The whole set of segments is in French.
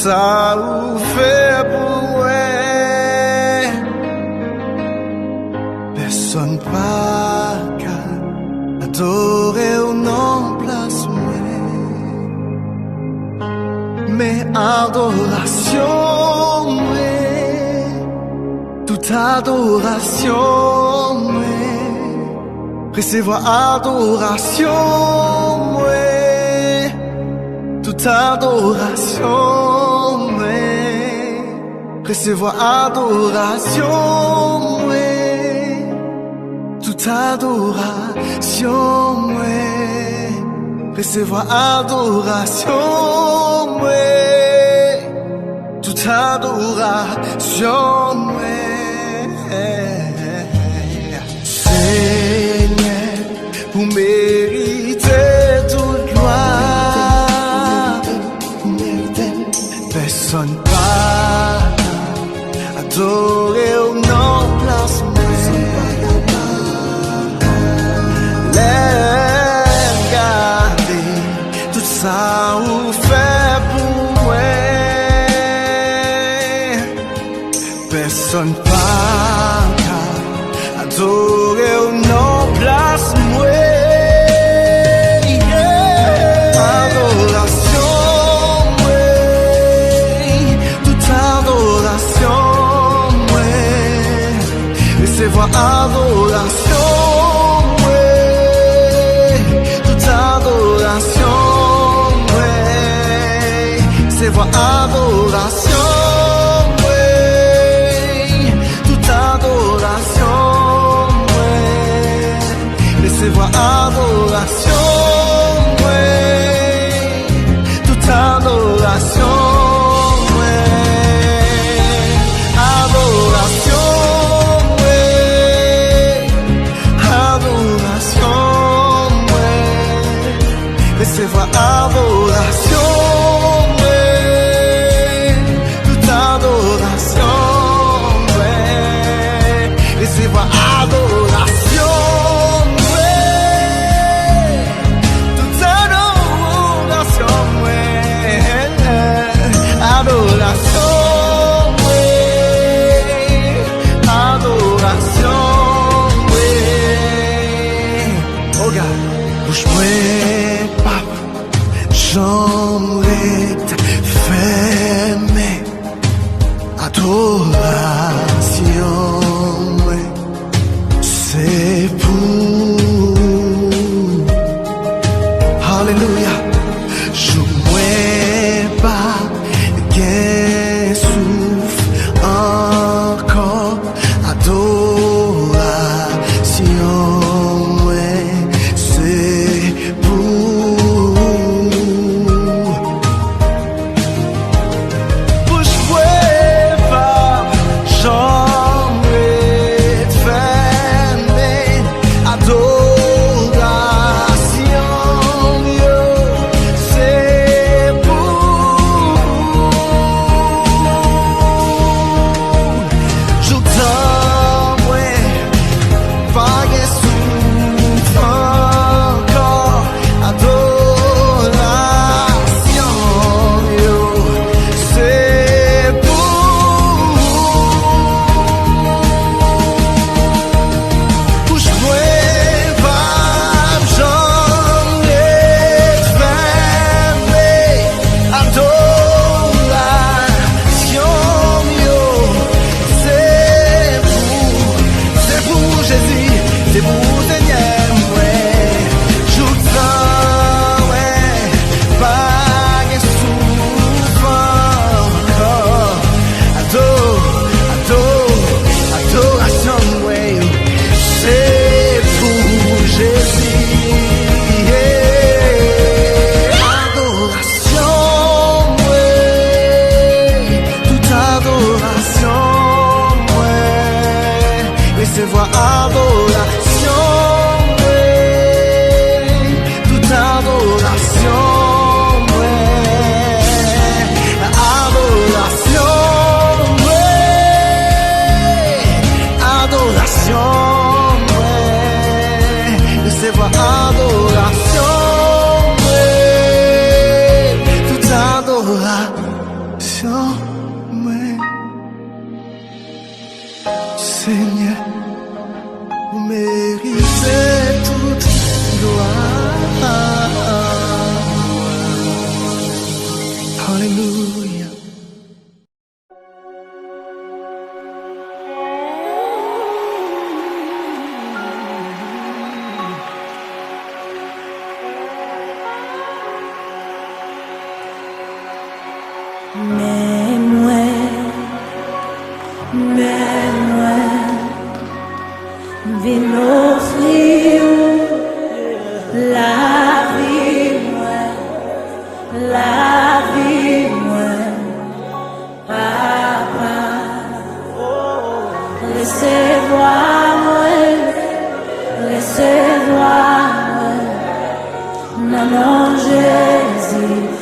ça ou fait pour personne pas qu'à adorer ou non place mais adoration toute adoration recevoir adoration toute adoration recevoir adoration toute adoration recevoir adoration toute adoration Seigneur vous méritez toute gloire personne pas adorer au nom place regarder tout ça vous fait pour moi personne pas adorer au nom place moi adoration toute adoration recevoir adoration toute adoration recevoir adoration toute adoration recevoir adoration toute adoration recevoir adoration toute adoration recevoir adoration toute adoration adoration adoration oh God bouge-moi j'aimerais fermer adoration c'est pour Alléluia je ne pas qu'un souffle encore adoration c'est pour recevoir adoration toute adoration recevoir adoration toute adoration Hallelujah. Vin offrir la vie moi, papa, recevoir moi, non Jésus,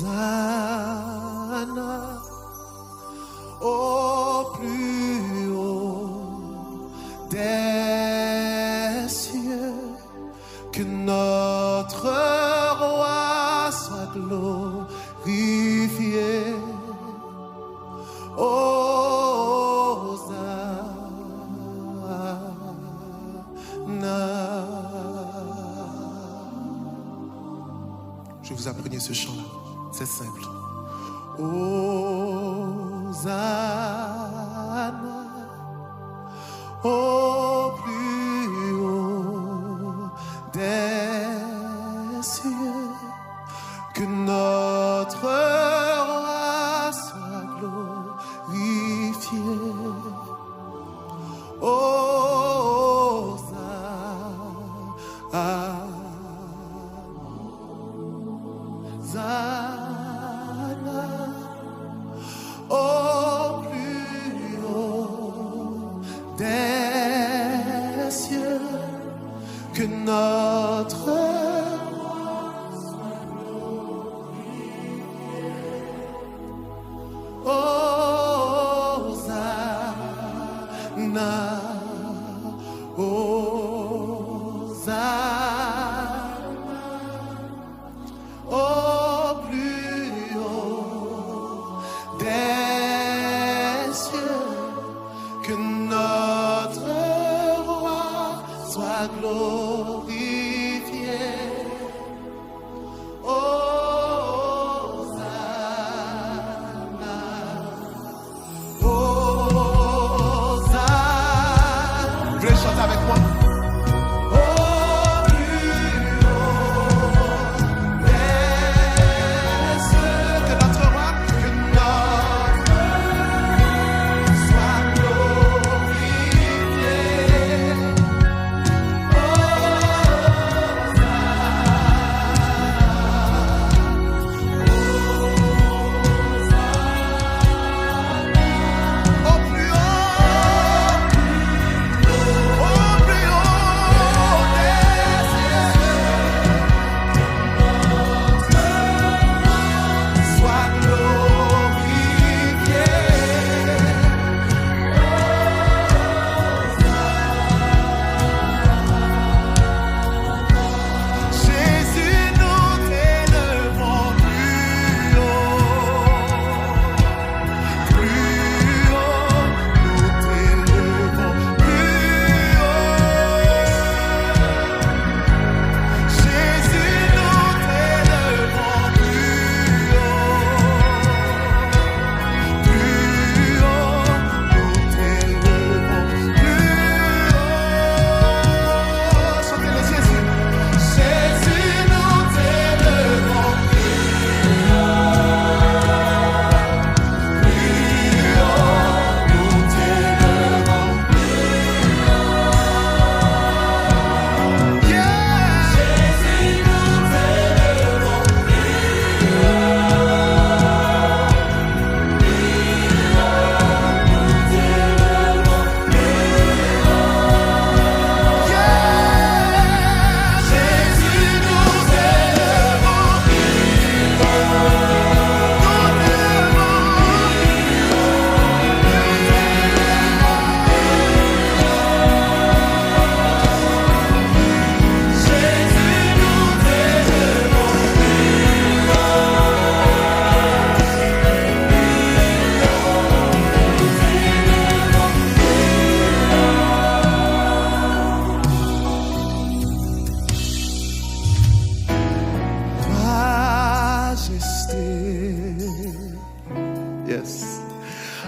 Hosanna, au plus haut des cieux, que notre roi soit glorifié. Je vais vous apprendre ce chant-là, c'est simple. Hosanna, au plus haut des cieux, que notre roi soit glorifié. Au plus haut des cieux, que notre roi soit glorifié. Hosanna, Hosanna, au plus haut des cieux, que notre roi soit glorifié. Hosanna, Hosanna. Vous voulez chanter avec moi?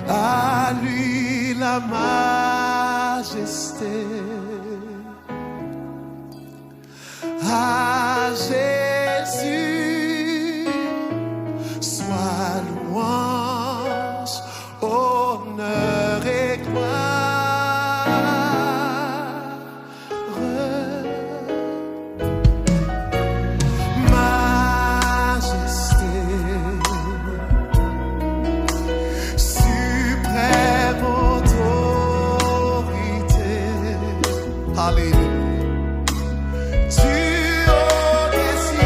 À lui la majesté, à Jésus soit louange, honneur et gloire. Majesté, suprême autorité. Alléluia. Du haut des cieux.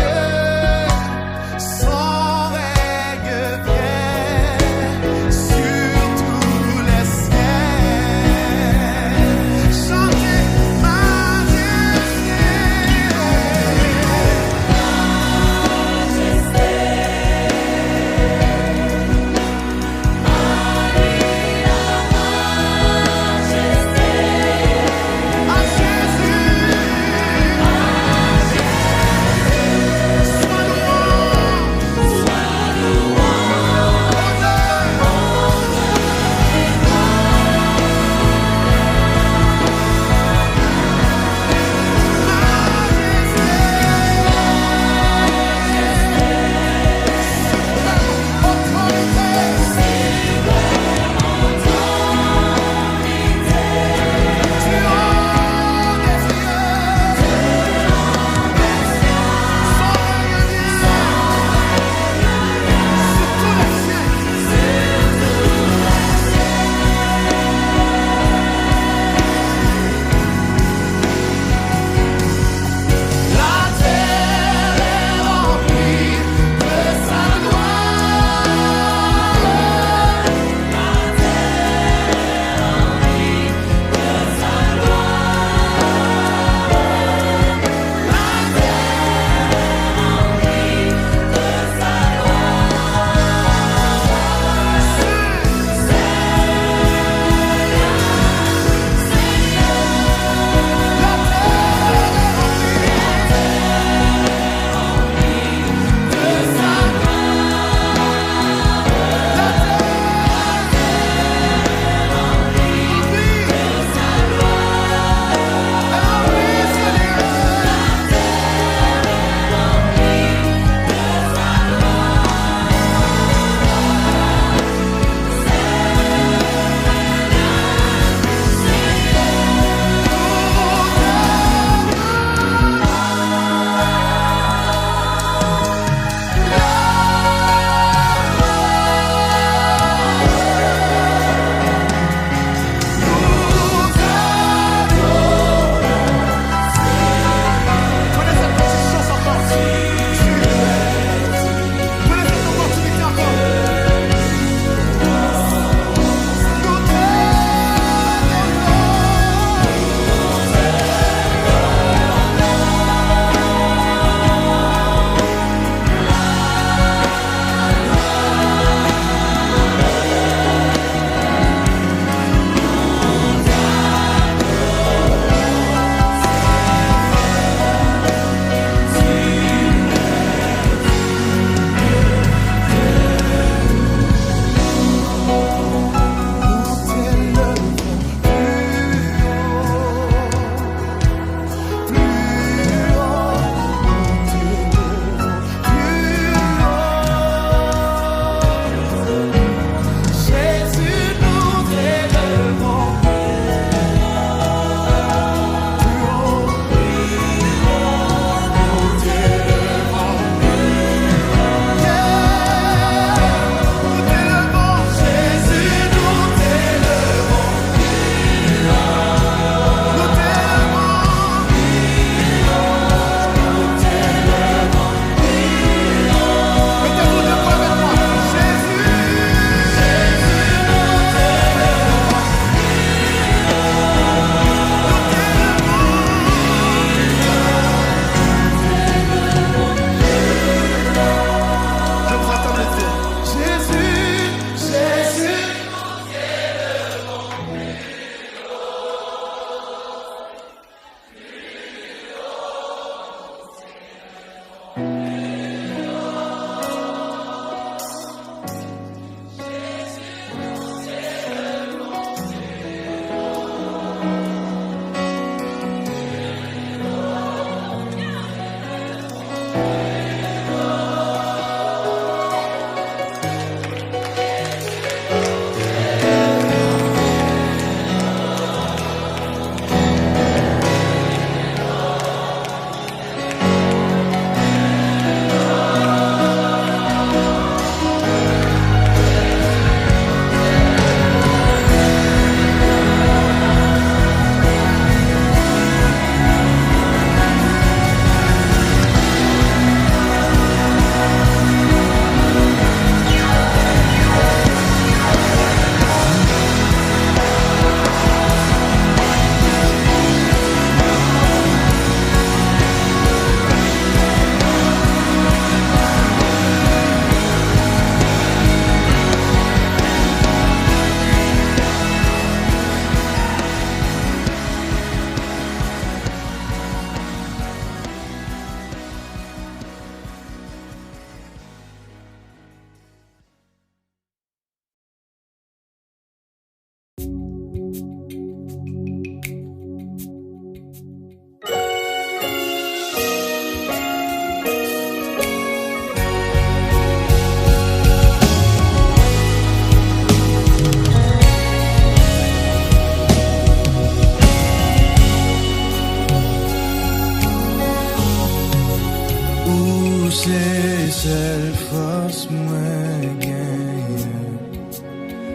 force moins gagne.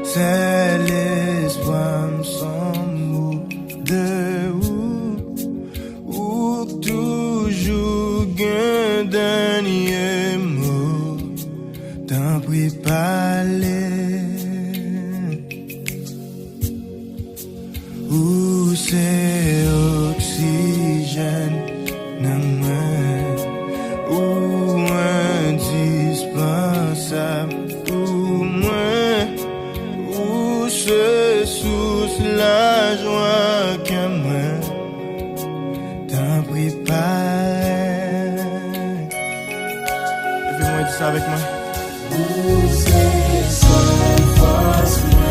C'est l'espoir sans mot de ou toujours un dernier mot. T'en prie parler. Ou c'est oxygène dans moi, ou indispensable pour moi, ou c'est sous la joie que moi t'en prépare. Fais-moi dire ça avec moi. Ou c'est sans force moi.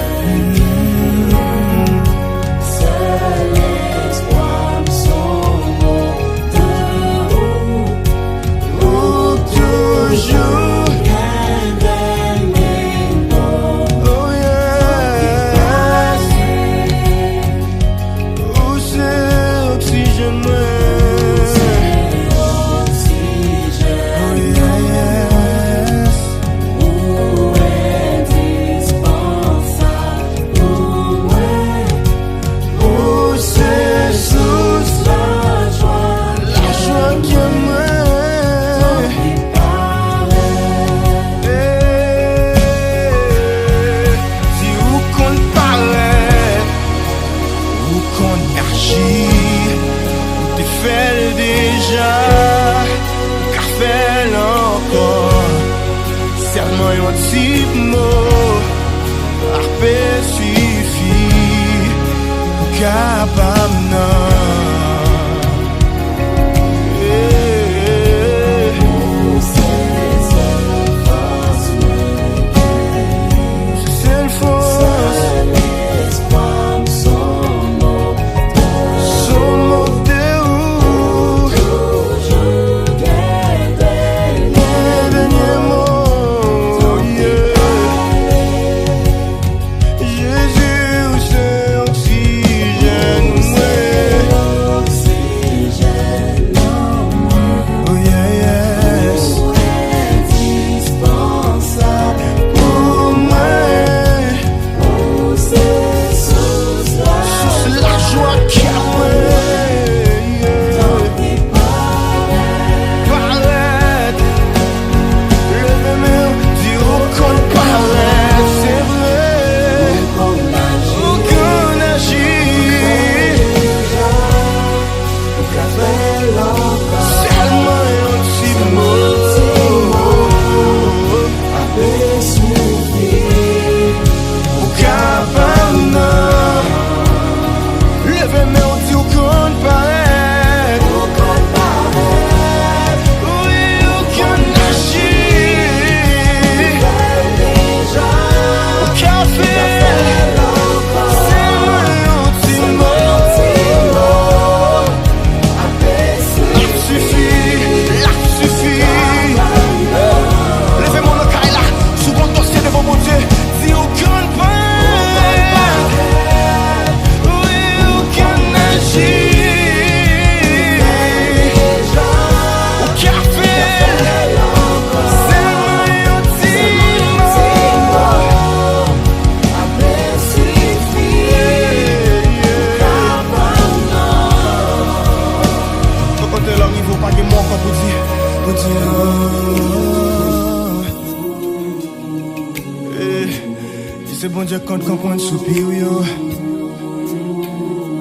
C'est bon Dieu qu'on comprend soupir yo.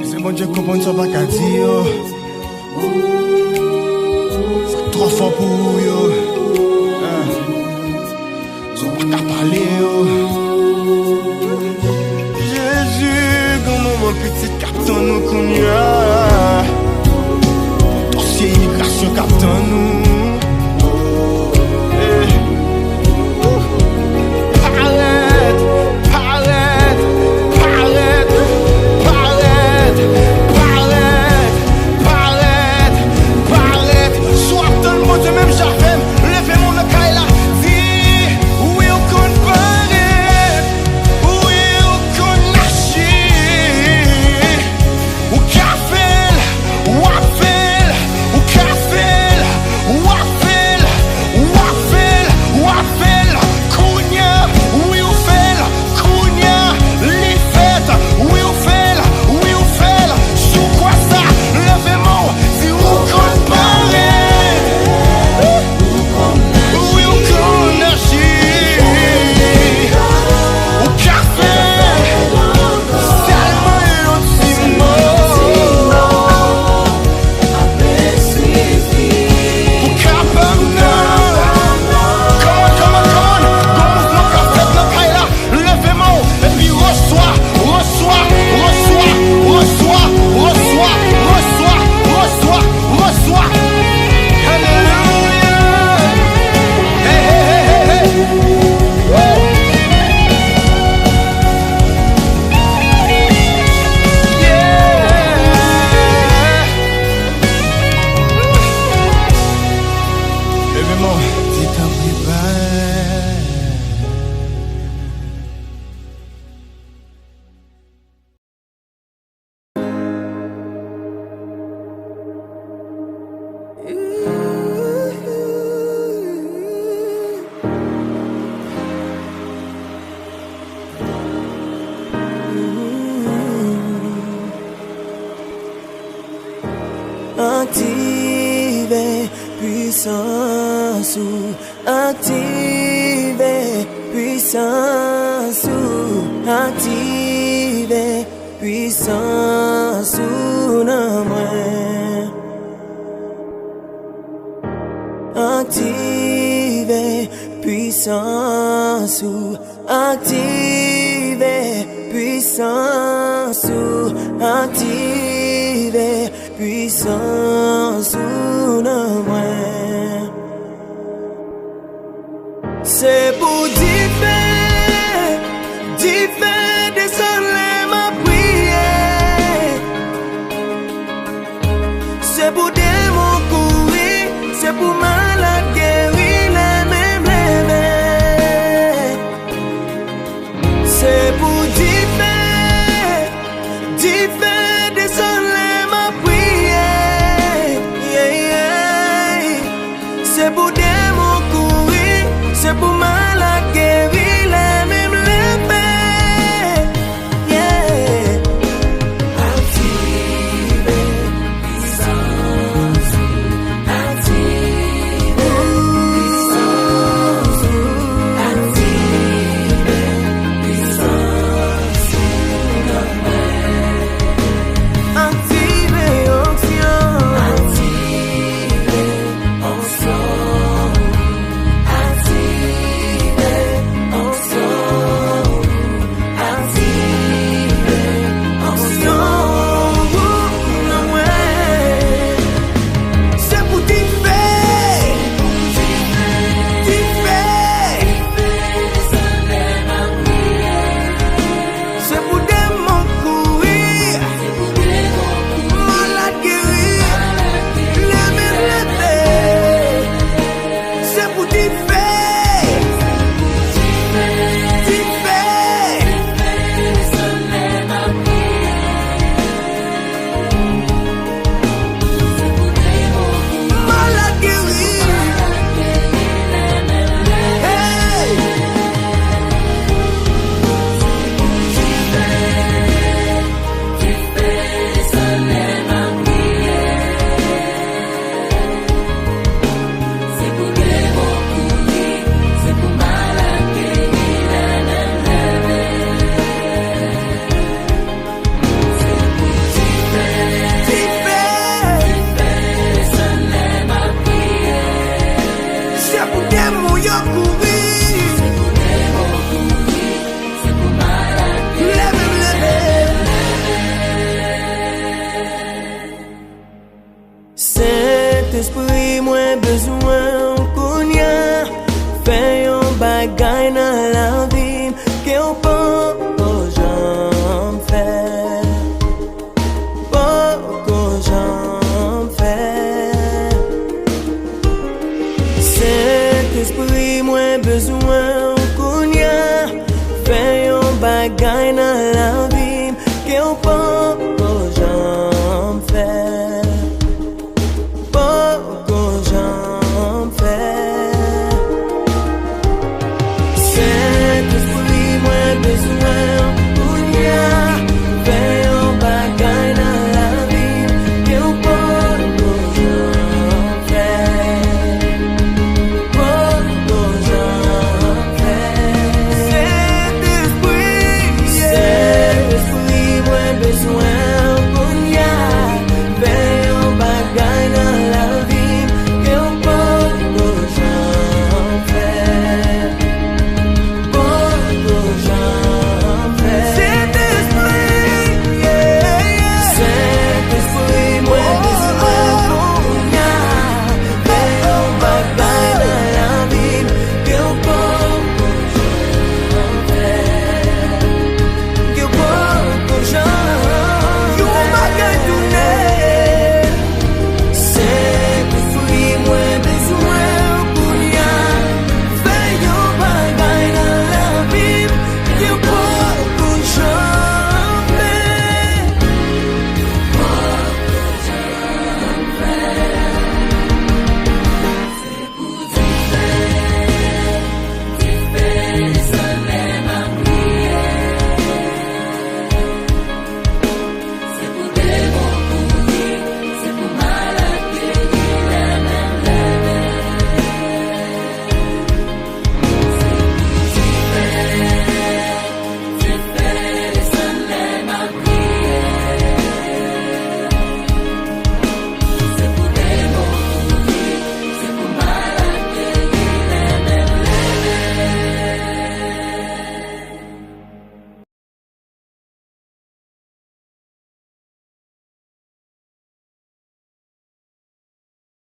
C'est bon Dieu qu'on comprend ça pas qu'à dire. C'est trop fort pour yo. C'est pas qu'à parler yo. Jésus, comment mon petit captain nous connaît. Dossier immigration captain nous. Même j'arrive ou, active puissance ou, active puissance ou nan mwen. Active puissance ou, active puissance ou, active puissance ou nan mwen. C'est pour diffère désoler ma prière. C'est pour démon courir, c'est pour malade guérir les mêmes. C'est pour diffère désoler ma prière. C'est pour démon courir, c'est pour malade guérir les mêmes. Saint-Esprit, moi besoin qu'on y a. Fais un bagay dans la vie qu'on peut jamais faire. Qu'on jamais faire. Saint-Esprit, moi besoin qu'on y a. Fais un bagay dans la vie qu'on peut jamais faire. Qu'on jamais faire. Saint-Esprit, moi besoin